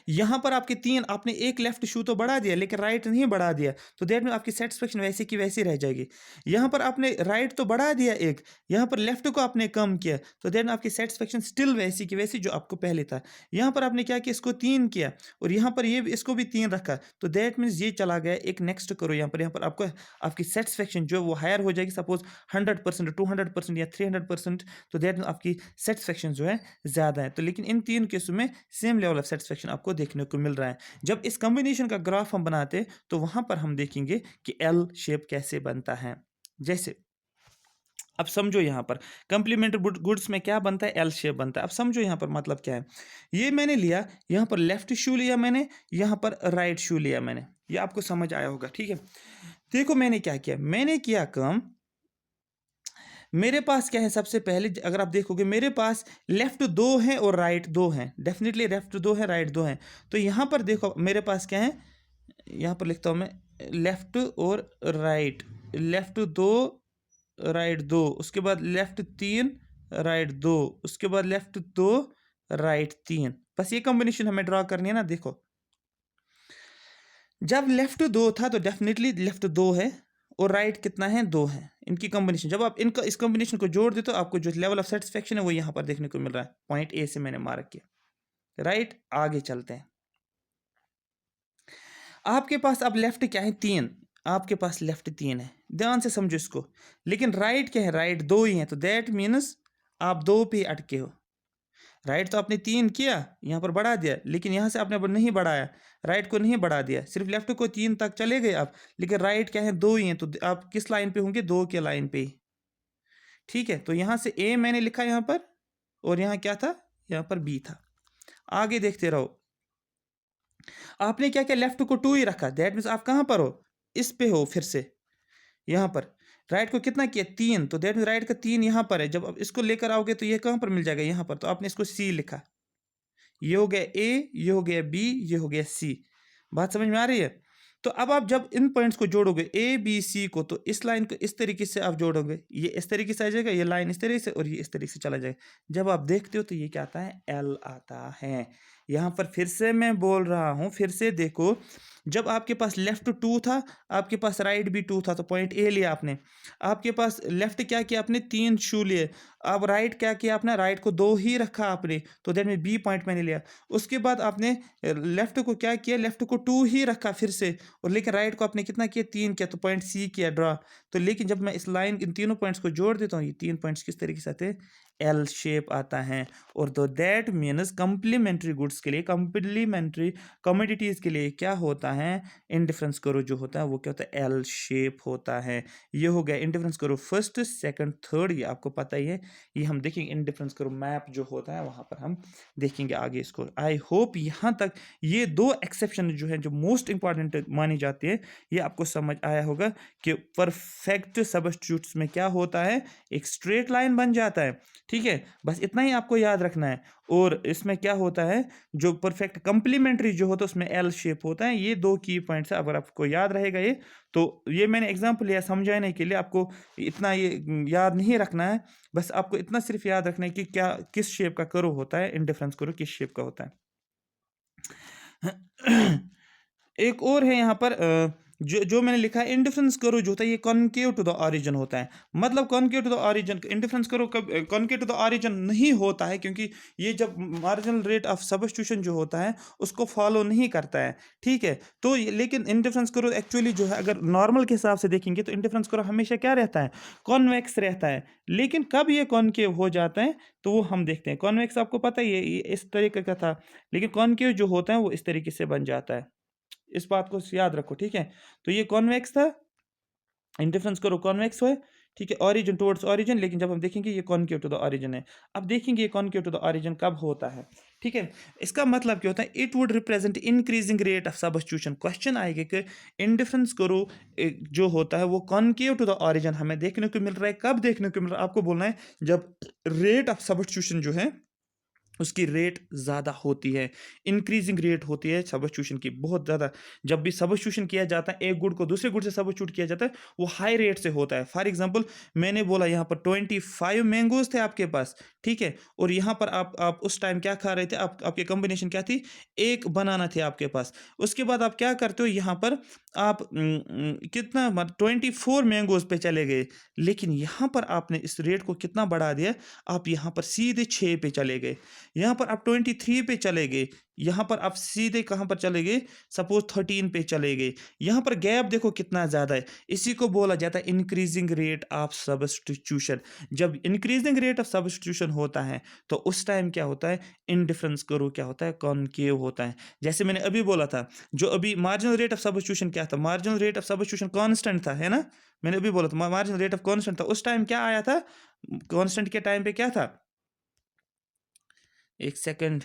यहाँ पर आपके 3, आपने एक लेफ्ट शू तो बढ़ा दिया, लेकिन राइट नहीं बढ़ा दिया, तो दैट मीन्स आपकी सैटिस्फैक्शन वैसी की वैसी रह जाएगी। यहाँ पर आपने राइट तो बढ़ा दिया एक, यहाँ पर लेफ्ट को आपने कम किया, तो दैट आपकी सैटिस्फैक्शन स्टिल वैसी की वैसी जो आपको पहले था। यहाँ पर आपने क्या किया, इसको 3 किया और यहाँ पर ये इसको भी 3 रखा, तो दैट मीन्स ये चला गया, एक नेक्स्ट करो यहाँ पर आपको आपकी सैटिस्फैक्शन जो है वो हायर हो जाएगी, सपोज़ 100%, 200% या 300%, तो दैट मीन्स आपकी सैटिस्फैक्शन जो है ज़्यादा है। तो लेकिन इन 3 केसों में सेम लेवल ऑफ सैटिस्फैक्शन आपको देखने को मिल रहा है। जब इस कॉम्बिनेशन का ग्राफ हम बनाते हैं, तो वहाँ पर हम देखेंगे कि एल शेप कैसे बनता है। जैसे अब समझो यहाँ पर कॉम्प्लीमेंट्री गुड्स में क्या बनता है, एल शेप बनता है। अब समझो यहाँ पर मतलब क्या है, ये मैंने लिया, यहाँ पर लेफ्ट शू लिया मैंने, यहाँ पर राइट शू लिया मैंने, ये आपको समझ आया होगा, ठीक है? देखो मैंने क्या किया, मैंने किया काम, मेरे पास क्या है, सबसे पहले अगर आप देखोगे मेरे पास लेफ्ट 2 हैं और राइट 2 हैं, डेफिनेटली लेफ्ट 2 है, राइट 2 हैं। तो यहाँ पर देखो मेरे पास क्या है, यहाँ पर लिखता हूँ मैं, लेफ्ट और राइट, लेफ्ट 2 राइट 2, उसके बाद लेफ्ट 3 राइट 2, उसके बाद लेफ्ट 2 राइट 3, बस ये कॉम्बिनेशन हमें ड्रा करनी है ना। देखो जब लेफ्ट 2 था तो डेफिनेटली लेफ्ट 2 है और राइट कितना है, 2 है। इनकी कॉम्बिनेशन जब आप इनका इस कॉम्बिनेशन को जोड़ दे, तो आपको जो लेवल ऑफ सेटिस्फेक्शन है वो यहाँ पर देखने को मिल रहा है। पॉइंट ए से मैंने मार्क किया, राइट। आगे चलते हैं, आपके पास अब लेफ्ट क्या है, 3, आपके पास लेफ्ट 3 है, ध्यान से समझो इसको। लेकिन राइट क्या है, राइट 2 ही है, तो दैट मीन्स आप 2 पे अटके हो। राइट तो आपने 3 किया, यहाँ पर बढ़ा दिया, लेकिन यहाँ से आपने नहीं बढ़ाया, राइट को नहीं बढ़ा दिया, सिर्फ लेफ्ट को 3 तक चले गए आप, लेकिन राइट क्या है, 2 ही हैं, तो आप किस लाइन पे होंगे, 2 के लाइन पे ही, ठीक है, तो यहाँ से ए मैंने लिखा यहाँ पर, और यहाँ क्या था, यहाँ पर बी था। आगे देखते रहो। आपने क्या किया, लेफ्ट को 2 ही रखा, दैट मीन्स आप कहाँ पर हो, इस पे हो फिर से, यहाँ पर। राइट को कितना किया, 3, तो दैट मीन्स राइट का 3 यहाँ पर है। जब आप इसको लेकर आओगे तो ये कहाँ पर मिल जाएगा, यहाँ पर, तो आपने इसको सी लिखा। ये हो गया ए, ये हो गया बी, ये हो गया सी। बात समझ में आ रही है? तो अब आप जब इन पॉइंट्स को जोड़ोगे ए बी सी को, तो इस लाइन को इस तरीके से आप जोड़ोगे, ये इस तरीके से आ जाएगा, ये लाइन इस तरीके से, और ये इस तरीके से चला जाएगा। जब आप देखते हो तो ये क्या आता है, एल आता है। यहाँ पर फिर से मैं बोल रहा हूँ, फिर से देखो, जब आपके पास लेफ्ट 2 था, आपके पास राइट भी 2 था, तो पॉइंट ए लिया आपने। आपके पास लेफ्ट क्या किया आपने, 3 शू लिए। अब राइट क्या किया आपने, राइट को 2 ही रखा आपने, तो दैट मीन बी पॉइंट मैंने लिया। उसके बाद आपने लेफ्ट को क्या किया, लेफ्ट को 2 ही रखा फिर से, और लेकिन राइट को आपने कितना किया, 3 किया, तो पॉइंट सी किया ड्रा। तो लेकिन जब मैं इस लाइन इन तीनों पॉइंट्स को जोड़ देता हूँ, ये 3 पॉइंट्स किस तरीके से आते हैं, एल शेप आता है। और तो दैट मीन्स कंप्लीमेंट्री गुड्स के लिए, कंप्लीमेंट्री कमोडिटीज़ के लिए क्या होता है, इंडिफरेंस करो जो होता है वो क्या होता है, एल शेप होता है। ये हो गया इंडिफरेंस करो फर्स्ट, सेकंड, थर्ड, ये आपको पता ही है। ये हम देखेंगे इंडिफरेंस करो मैप जो होता है, वहाँ पर हम देखेंगे आगे इसको। आई होप यहाँ तक ये 2 एक्सेप्शन जो है, जो मोस्ट इंपॉर्टेंट मानी जाती है, ये आपको समझ आया होगा कि परफेक्ट सब्स्टिट्यूट्स में क्या होता है, एक स्ट्रेट लाइन बन जाता है। ठीक है, बस इतना ही आपको याद रखना है। और इसमें क्या होता है, जो परफेक्ट कंप्लीमेंट्री जो होता है उसमें एल शेप होता है। ये 2 की पॉइंट्स है, अगर आपको याद रहेगा ये, तो ये मैंने एग्जांपल लिया समझाने के लिए, आपको इतना ये याद नहीं रखना है, बस आपको इतना सिर्फ याद रखना है कि क्या किस शेप का करो होता है, इंडिफरेंस करो किस शेप का होता है। एक और है यहाँ पर जो जो मैंने लिखा है, इंडिफरेंस करो जो होता है ये कॉनकेव टू द ऑरिजिन होता है। मतलब concave to the origin, indifference curve कब कॉनकेव टू द ऑरिजिन नहीं होता है, क्योंकि ये जब मार्जिनल रेट ऑफ सब्स्टिट्यूशन जो होता है उसको फॉलो नहीं करता है। ठीक है, तो लेकिन इंडिफरेंस करो एक्चुअली जो है, अगर नॉर्मल के हिसाब से देखेंगे तो इंडिफरेंस करो हमेशा क्या रहता है, कॉन्वेक्स रहता है। लेकिन कब ये कॉनकेव हो जाता है तो वो हम देखते हैं। कॉन्वेक्स आपको पता ही है, ये इस तरीके का था, लेकिन कॉनकेव जो होता है वो इस तरीके से बन जाता है। इस बात को याद रखो, ठीक है। तो ये कॉन्वेक्स था, इंडिफरेंस करो कॉन्वेक्स है, ठीक है, ऑरिजिन टुवर्ड्स ऑरिजिन, लेकिन जब हम देखेंगे ये कॉनकेव टू द ऑरिजिन है। अब देखेंगे ये कॉनकेव टू द ऑरिजिन कब होता है, ठीक है। इसका मतलब क्या होता है, it would represent increasing rate of substitution. Question आएगा कि इंडिफरेंस करो जो होता है वो कॉनकेव टू द ऑरिजिन हमें देखने को मिल रहा है, कब देखने को मिल रहा है, आपको बोलना है जब रेट ऑफ सब्स्टिट्यूशन जो है उसकी रेट ज़्यादा होती है, इंक्रीजिंग रेट होती है सब्स्टिट्यूशन की बहुत ज़्यादा। जब भी सब्स्टिट्यूशन किया जाता है, एक गुड को दूसरे गुड से सब्स्टिट्यूट किया जाता है, वो हाई रेट से होता है। फॉर एग्जांपल मैंने बोला यहाँ पर 25 मैंगोज थे आपके पास, ठीक है, और यहाँ पर आप उस टाइम क्या खा रहे थे, आपकी कॉम्बिनेशन क्या थी, एक बनाना थे आपके पास। उसके बाद आप क्या करते हो, यहाँ पर आप कितना 24 मैंगोज पे चले गए, लेकिन यहाँ पर आपने इस रेट को कितना बढ़ा दिया, आप यहाँ पर सीधे 6 पे चले गए। यहाँ पर आप 23 पे चले गए, यहाँ पर आप सीधे कहाँ पर चले गए, सपोज 13 पे चले गए। यहाँ पर गैप देखो कितना ज़्यादा है, इसी को बोला जाता है इंक्रीजिंग रेट ऑफ सब्स्टिट्यूशन। जब इंक्रीजिंग रेट ऑफ सब्स्टिट्यूशन होता है तो उस टाइम क्या होता है, इंडिफरेंस करो क्या होता है, कॉनकेव होता है। जैसे मैंने अभी बोला था, जो अभी मार्जिनल रेट ऑफ सब्स्टिट्यूशन क्या था, marginal rate of substitution constant था, है ना, मैंने अभी बोला था मार्जिनल रेट ऑफ कांस्टेंट था। उस टाइम क्या आया था, कांस्टेंट के टाइम पे क्या था, एक सेकंड,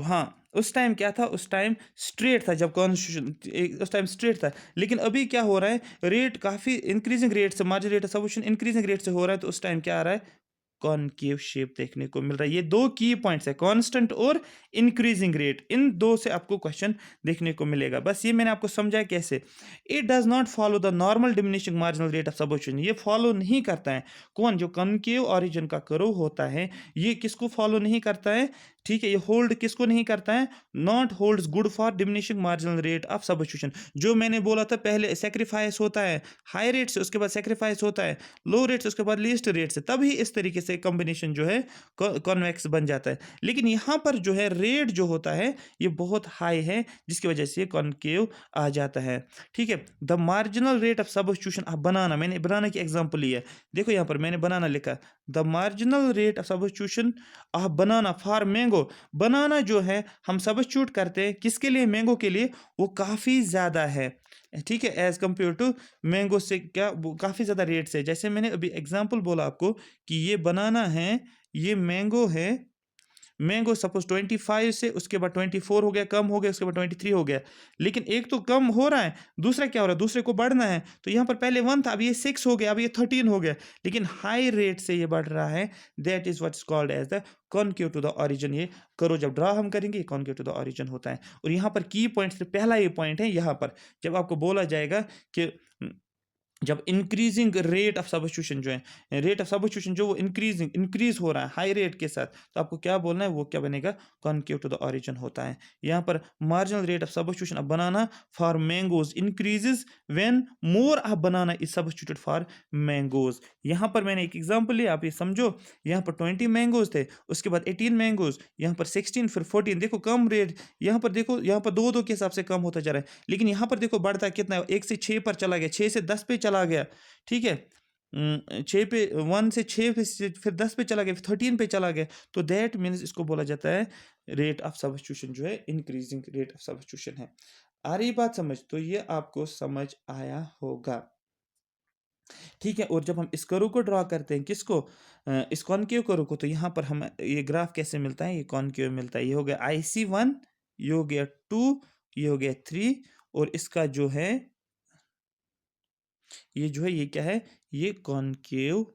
हाँ, उस टाइम क्या था, उस टाइम स्ट्रेट था, जब कॉन्स्टिट्यूशन उस टाइम स्ट्रेट था। लेकिन अभी क्या हो रहा है, रेट काफ़ी इंक्रीजिंग रेट से, margin rate of substitution increasing rate से हो रहा है, तो उस टाइम क्या आ रहा है, कॉनकेव शेप देखने को मिल रहा है। ये 2 की पॉइंट्स है, कांस्टेंट और इंक्रीजिंग रेट, इन 2 से आपको क्वेश्चन देखने को मिलेगा। बस ये मैंने आपको समझाया कैसे। It does not follow the normal diminishing marginal rate of substitution, ये फॉलो नहीं करता है। कौन, जो कॉनकेव ऑरिजिन का कर्व होता है, ये किसको फॉलो नहीं करता है, ठीक है, ये होल्ड किसको नहीं करता है, not holds good for diminishing marginal rate of substitution. जो मैंने बोला था पहले, सेक्रीफाइस होता है हाई रेट से, उसके बाद सेक्रीफाइस होता है लो रेट से, उसके बाद लीस्ट रेट से, तभी इस तरीके से कॉम्बिनेशन जो है कॉन्वेक्स बन जाता है। लेकिन यहाँ पर जो है रेट जो होता है ये बहुत हाई है, जिसकी वजह से कॉनकेव आ जाता है। ठीक है, the marginal rate of substitution of बनाना, मैंने बनाना की एग्जांपल ली है, देखो यहाँ पर मैंने बनाना लिखा, the marginal rate of substitution of banana for mango. Banana जो है हम सब्स्टिट्यूट करते हैं किसके लिए, मैंगो के लिए, वो काफ़ी ज़्यादा है। ठीक है, एज़ कम्पेयर टू मैंगो से क्या वो काफ़ी ज़्यादा रेट से, जैसे मैंने अभी एग्ज़ाम्पल बोला आपको कि ये बनाना है, ये मैंगो है, मैंगो सपोज़ 25 से उसके बाद 24 हो गया, कम हो गया, उसके बाद 23 हो गया। लेकिन एक तो कम हो रहा है, दूसरा क्या हो रहा है, दूसरे को बढ़ना है। तो यहाँ पर पहले 1 था, अब ये 6 हो गया, अब ये 13 हो गया। लेकिन हाई रेट से ये बढ़ रहा है, that is what's called as the concave to the origin. ये करो जब ड्रा हम करेंगे, ये कॉनकेव टू द ओरिजिन होता है। और यहाँ पर की पॉइंट्स पहला ये पॉइंट है यहाँ पर, जब आपको बोला जाएगा कि जब इंक्रीजिंग रेट ऑफ सब्स्टिट्यूशन जो है, रेट ऑफ सब्स्टिट्यूशन जो वो इंक्रीज हो रहा है हाई रेट के साथ, तो आपको क्या बोलना है, वो क्या बनेगा, कॉनकेव टू द ओरिजिन होता है। यहाँ पर marginal rate of substitution of banana for mangoes increases when more of banana is substituted for mangoes. यहाँ पर मैंने एक एग्जांपल लिया, आप ये समझो, यहाँ पर 20 मैंगोज थे, उसके बाद 18 मैंगोज, यहाँ पर 16, फिर 14, देखो कम रेट, यहाँ पर देखो, यहाँ पर 2-2 के हिसाब से कम होता जा रहा है, लेकिन यहाँ पर देखो बढ़ता कितना है, 1 से 6 पर चला गया, 6 से 10 पे चला गया, ठीक है। 6 पे 1 से 6 पे फिर 10 पे चला गया, फिर 13 पे चला गया, तो दैट मीन्स इसको बोला जाता है रेट ऑफ सब्स्टिट्यूशन जो है इंक्रीजिंग रेट ऑफ सब्स्टिट्यूशन है। आ रही बात समझ? तो ये आपको समझ आया होगा, ठीक है। और जब हम इस कर्व को ड्रा करते हैं, किसको, इस कॉनकेव कर्व को, तो यहाँ पर हम ये ग्राफ कैसे मिलता है, ये कॉनकेव मिलता है, ये हो गया IC1, ये हो गया 2, ये हो गया 3, और इसका जो है, ये जो है, ये क्या है, ये कॉनकेव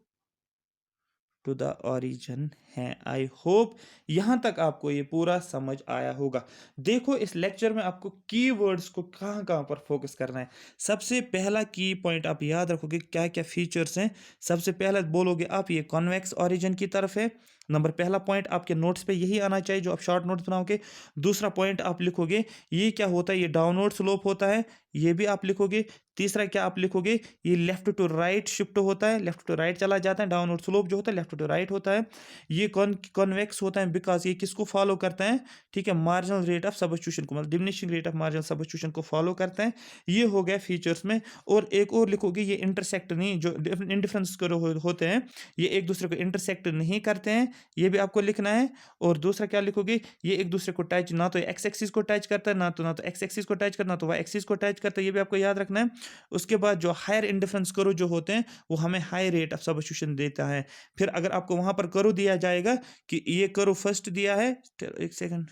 टू द ओरिजिन है। आई होप यहाँ तक आपको ये पूरा समझ आया होगा। देखो इस लेक्चर में आपको कीवर्ड्स को कहाँ कहाँ पर फोकस करना है। सबसे पहला की पॉइंट आप याद रखोगे, क्या क्या फीचर्स हैं। सबसे पहला बोलोगे आप, ये कॉन्वेक्स ओरिजिन की तरफ है। नंबर पहला पॉइंट आपके नोट्स पे यही आना चाहिए जो आप शॉर्ट नोट्स बनाओगे। दूसरा पॉइंट आप लिखोगे, ये क्या होता है, ये डाउनवर्ड स्लोप होता है, ये भी आप लिखोगे। तीसरा क्या आप लिखोगे, ये लेफ्ट टू राइट शिफ्ट होता है, लेफ्ट टू राइट चला जाता है, डाउनवर्ड स्लोप जो होता है लेफ्ट टू राइट होता है। ये कॉन्वेक्स होता है बिकॉज ये किसको फॉलो करता है, ठीक है, मार्जिनल रेट ऑफ सब्स्टिट्यूशन को, मतलब diminishing rate of marginal substitution को फॉलो करता है। ये हो गया फीचर्स में। और एक और लिखोगे, ये इंटरसेक्ट नहीं, जो इंडिफरेंस होते हैं, ये एक दूसरे को इंटरसेक्ट नहीं करते हैं, ये भी आपको लिखना है। और दूसरा क्या लिखोगे, ये एक दूसरे को टच, ना तो एक्स एक्सिस को टच करता है, ना तो एक्स एक्सिस को टच करना, तो वाई एक्सिस को टच करता है, ये भी आपको याद रखना है। उसके बाद जो हायर इंडिफरेंस करो जो होते हैं, वो हमें हाई रेट ऑफ सब्स्टिट्यूशन देता है। फिर अगर आपको वहां पर करो दिया जाएगा कि ये करो फर्स्ट दिया है, एक सेकंड,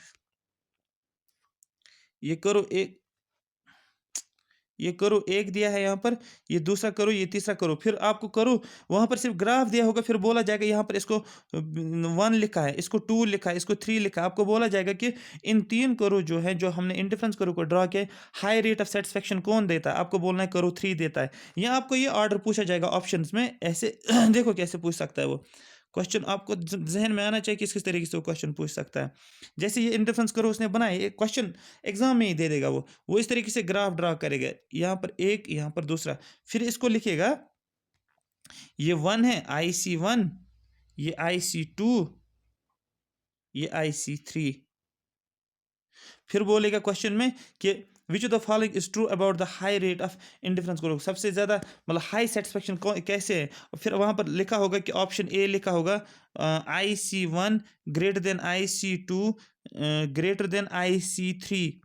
ये करो एक, ये करो एक दिया है यहाँ पर, ये दूसरा करो, ये तीसरा करो, फिर आपको करो वहां पर सिर्फ ग्राफ दिया होगा, फिर बोला जाएगा यहाँ पर इसको 1 लिखा है, इसको 2 लिखा है, इसको 3 लिखा है। आपको बोला जाएगा कि इन 3 करो जो है, जो हमने इंडिफरेंस करो को ड्रा किया, हाई रेट ऑफ सेटिस्फेक्शन कौन देता है, आपको बोलना है करो 3 देता है। यहाँ आपको ये ऑर्डर पूछा जाएगा ऑप्शन में, ऐसे देखो कैसे पूछ सकता है वो क्वेश्चन, आपको जहन में आना चाहिए किस किस तरीके से वो क्वेश्चन पूछ सकता है। जैसे ये इंडिफरेंस करो उसने बनाए, एक क्वेश्चन एग्जाम में ही दे देगा वो इस तरीके से ग्राफ ड्रा करेगा, यहाँ पर एक, यहाँ पर दूसरा, फिर इसको लिखेगा, ये 1 है IC1, ये IC2, ये IC3। फिर बोलेगा क्वेश्चन में कि which of the following is true about the high rate of indifference करो, सबसे ज़्यादा मतलब हाई सेटिस्फेक्शन कैसे है। फिर वहाँ पर लिखा होगा कि ऑप्शन ए लिखा होगा IC1 greater than IC2 greater than IC3,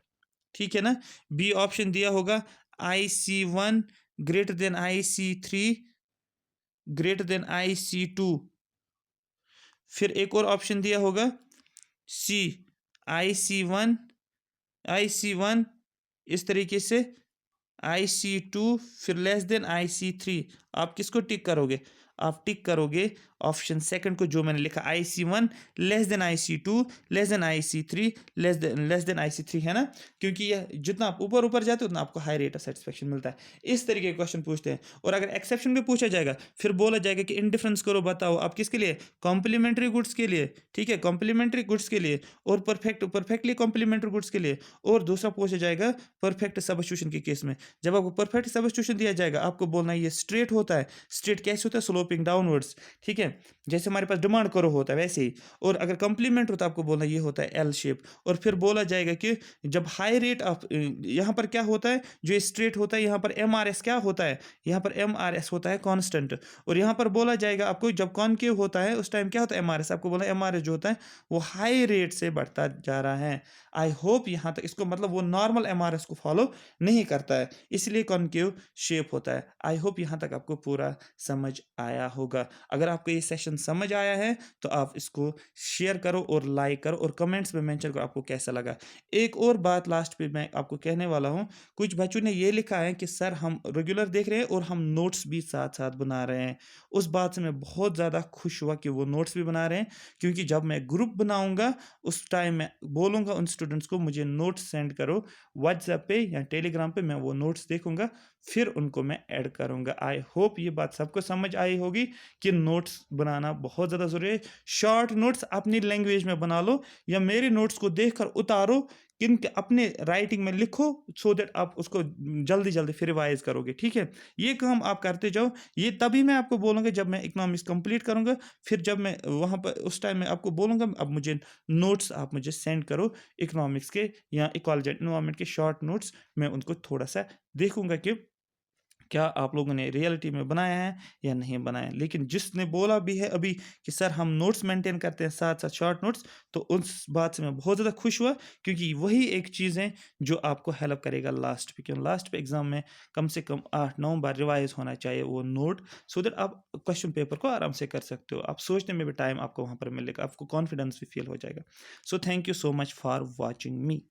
ठीक है ना। बी ऑप्शन दिया होगा IC1 greater than IC3 greater than IC2। फिर एक और ऑप्शन दिया होगा सी IC1 इस तरीके से, IC2 फिर लेस देन IC3। आप किसको टिक करोगे, आप टिक करोगे ऑप्शन सेकंड को, जो मैंने लिखा IC1 less than IC2 less than IC3 less than IC3, है ना। क्योंकि यह जितना आप ऊपर ऊपर जाते हो उतना आपको हाई रेट ऑफ सेटिस्फेक्शन मिलता है। इस तरीके के क्वेश्चन पूछते हैं। और अगर एक्सेप्शन भी पूछा जाएगा, फिर बोला जाएगा कि इंडिफरेंस करो बताओ, आप किसके लिए, कॉम्प्लीमेंट्री गुड्स के लिए, ठीक है, कॉम्प्लीमेंट्री गुड्स के लिए, और परफेक्टली कॉम्प्लीमेंट्री गुड्स के लिए। और दूसरा पूछा जाएगा परफेक्ट सब्स्टिट्यूशन के केस में। जब आपको परफेक्ट सब्स्टिट्यूशन दिया जाएगा, आपको बोलना है ये स्ट्रेट होता है, स्ट्रेट कैसे होता है, स्लोप स्लोपिंग डाउनवर्ड्स, ठीक है? जैसे हमारे पास डिमांड करो होता है वैसे ही। और अगर कॉम्प्लीमेंट होता है आपको बोलना ये होता है एल शेप। और फिर बोला जाएगा कि जब हाई रेट ऑफ यहाँ पर क्या होता है, जो ये स्ट्रेट होता है यहाँ पर एमआरएस क्या होता है, यहाँ पर एमआरएस होता है कांस्टेंट। और यहाँ पर बोला जाएगा आपको जब कॉनकेव होता है उस टाइम क्या होता है एमआरएस, आपको बोला एमआरएस जो होता है वो हाई रेट से बढ़ता जा रहा है। आई होप यहाँ तक इसको मतलब वो नॉर्मल एमआरएस को फॉलो नहीं करता है, इसलिए कॉनकेव शेप होता है। आई होप यहाँ तक आपको पूरा समझ आया होगा। अगर आपको ये सेशन समझ आया है तो आप इसको शेयर करो और लाइक करो और कमेंट्स में मेंशन करो आपको कैसा लगा। एक और बात लास्ट पे मैं आपको कहने वाला हूँ, कुछ बच्चों ने ये लिखा है कि सर हम रेगुलर देख रहे हैं और हम नोट्स भी साथ साथ बना रहे हैं। उस बात से मैं बहुत ज़्यादा खुश हुआ कि वो नोट्स भी बना रहे हैं, क्योंकि जब मैं ग्रुप बनाऊंगा उस टाइम मैं बोलूँगा उन स्टूडेंट्स को मुझे नोट्स सेंड करो व्हाट्सएप पे या टेलीग्राम पे, मैं वो नोट्स देखूंगा फिर उनको मैं ऐड करूंगा। आई होप ये बात सबको समझ आई होगी कि नोट्स बनाना बहुत ज़्यादा ज़रूरी है। शॉर्ट नोट्स अपनी लैंग्वेज में बना लो या मेरे नोट्स को देखकर उतारो, किन अपने राइटिंग में लिखो, सो दैट आप उसको जल्दी जल्दी फिर रिवाइज करोगे, ठीक है? ये काम आप करते जाओ। ये तभी मैं आपको बोलूँगा जब मैं इकोनॉमिक्स कंप्लीट करूँगा, फिर जब मैं वहाँ पर उस टाइम में आपको बोलूँगा अब मुझे नोट्स आप मुझे सेंड करो इकोनॉमिक्स के या इक्वालिटी एनवायरनमेंट के शॉर्ट नोट्स। मैं उनको थोड़ा सा देखूंगा कि क्या आप लोगों ने रियलिटी में बनाया है या नहीं बनाया। लेकिन जिसने बोला भी है अभी कि सर हम नोट्स मेंटेन करते हैं साथ साथ शॉर्ट नोट्स, तो उस बात से मैं बहुत ज़्यादा खुश हुआ, क्योंकि वही एक चीज़ है जो आपको हेल्प करेगा लास्ट पे। क्योंकि लास्ट पे एग्जाम में कम से कम 8-9 बार रिवाइज होना चाहिए वो नोट, सो दैट आप क्वेश्चन पेपर को आराम से कर सकते हो। आप सोचने में भी टाइम आपको वहाँ पर मिलेगा, आपको कॉन्फिडेंस भी फील हो जाएगा। So thank you so much for watching me.